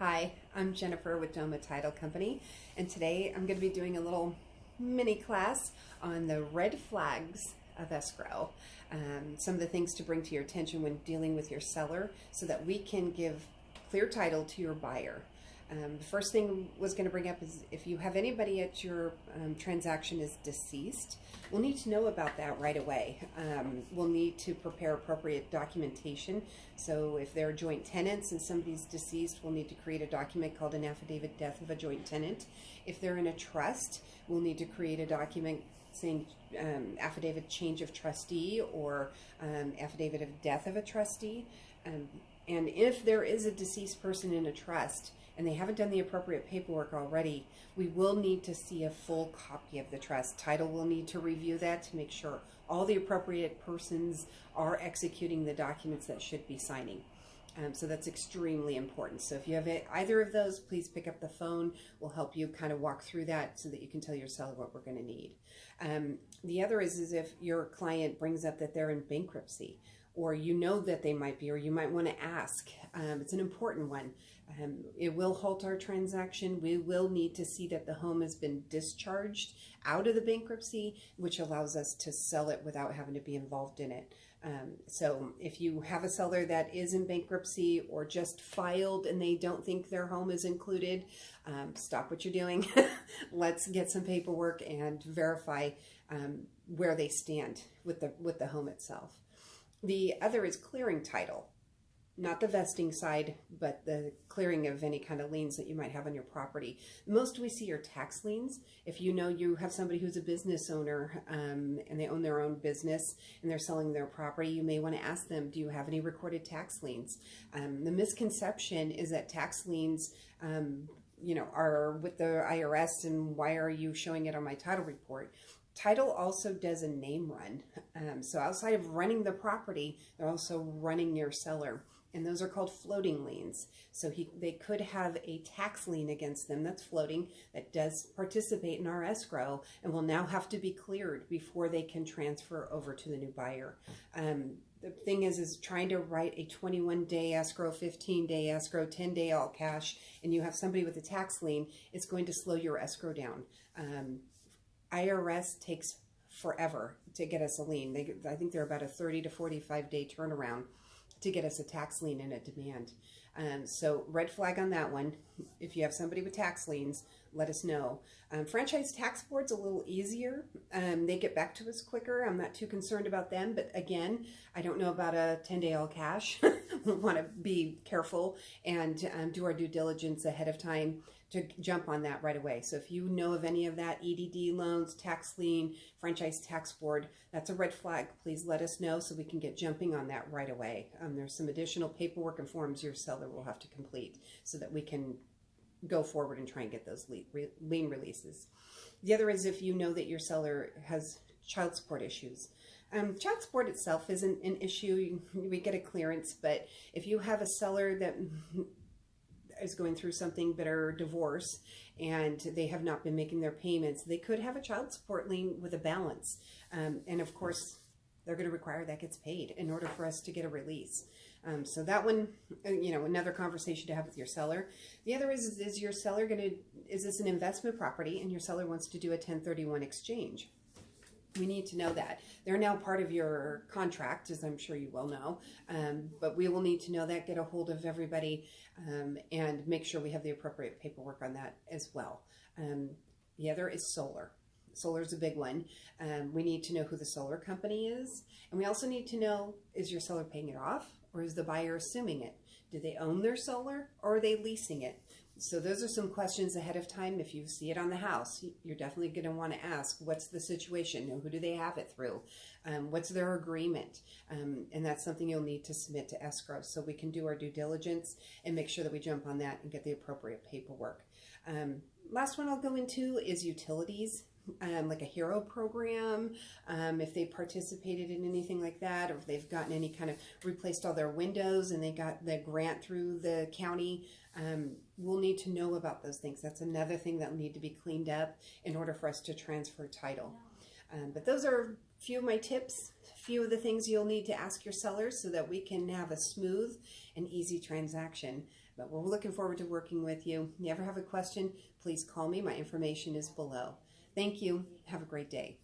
Hi, I'm Jennifer with Doma Title Company, and today I'm going to be doing a little mini class on the red flags of escrow. Some of the things to bring to your attention when dealing with your seller so that we can give clear title to your buyer. The first thing I was going to bring up is if you have anybody at your transaction is deceased, we'll need to know about that right away. We'll need to prepare appropriate documentation. So if they're joint tenants and somebody's deceased, we'll need to create a document called an affidavit death of a joint tenant. If they're in a trust, we'll need to create a document saying affidavit change of trustee or affidavit of death of a trustee. And if there is a deceased person in a trust and they haven't done the appropriate paperwork already, we will need to see a full copy of the trust. Title will need to review that to make sure all the appropriate persons are executing the documents that should be signing. So that's extremely important. So if you have either of those, please pick up the phone. We'll help you kind of walk through that so that you can tell your seller what we're going to need. The other is if your client brings up that they're in bankruptcy, or you know that they might be, or you might want to ask. It's an important one. It will halt our transaction. We will need to see that the home has been discharged out of the bankruptcy, which allows us to sell it without having to be involved in it. So if you have a seller that is in bankruptcy or just filed and they don't think their home is included, stop what you're doing. Let's get some paperwork and verify where they stand with the home itself. The other is clearing title, not the vesting side, but the clearing of any kind of liens that you might have on your property. Most we see are tax liens. If you know you have somebody who's a business owner and they own their own business and they're selling their property, you may want to ask them, do you have any recorded tax liens? The misconception is that tax liens are with the IRS, and why are you showing it on my title report? Title also does a name run. So outside of running the property, they're also running your seller. And those are called floating liens. So they could have a tax lien against them that's floating, that does participate in our escrow, and will now have to be cleared before they can transfer over to the new buyer. The thing is trying to write a 21-day escrow, 15-day escrow, 10-day all cash, and you have somebody with a tax lien, it's going to slow your escrow down. IRS takes forever to get us a lien. I think they're about a 30 to 45 day turnaround to get us a tax lien and a demand. So red flag on that one. If you have somebody with tax liens, let us know. Franchise tax board's a little easier. They get back to us quicker. I'm not too concerned about them, but again, I don't know about a 10-day all cash. We'll want to be careful and do our due diligence ahead of time to jump on that right away. So if you know of any of that, EDD loans, tax lien, franchise tax board, that's a red flag. Please let us know so we can get jumping on that right away. There's some additional paperwork and forms your seller will have to complete so that we can go forward and try and get those lien releases. The other is if you know that your seller has child support issues. Child support itself isn't an issue. We get a clearance, but if you have a seller that is going through something bitter divorce and they have not been making their payments, they could have a child support lien with a balance. And of course, they're going to require that gets paid in order for us to get a release. So that one, another conversation to have with your seller. The other is your seller is this an investment property and your seller wants to do a 1031 exchange? We need to know that. They're now part of your contract, as I'm sure you well know, but we will need to know that, get a hold of everybody, and make sure we have the appropriate paperwork on that as well. The other is solar. Solar is a big one. We need to know who the solar company is, and we also need to know, is your seller paying it off, or is the buyer assuming it? Do they own their solar, or are they leasing it? So those are some questions ahead of time. If you see it on the house, you're definitely going to want to ask, what's the situation? Who do they have it through? What's their agreement? And that's something you'll need to submit to escrow so we can do our due diligence and make sure that we jump on that and get the appropriate paperwork. Last one I'll go into is utilities. Like a hero program, if they participated in anything like that, or if they've gotten any kind of replaced all their windows and they got the grant through the county, we'll need to know about those things. That's another thing that will need to be cleaned up in order for us to transfer title. But those are a few of my tips, few of the things you'll need to ask your sellers so that we can have a smooth and easy transaction. But we're looking forward to working with you. If you ever have a question, please call me. My information is below. Thank you. Have a great day.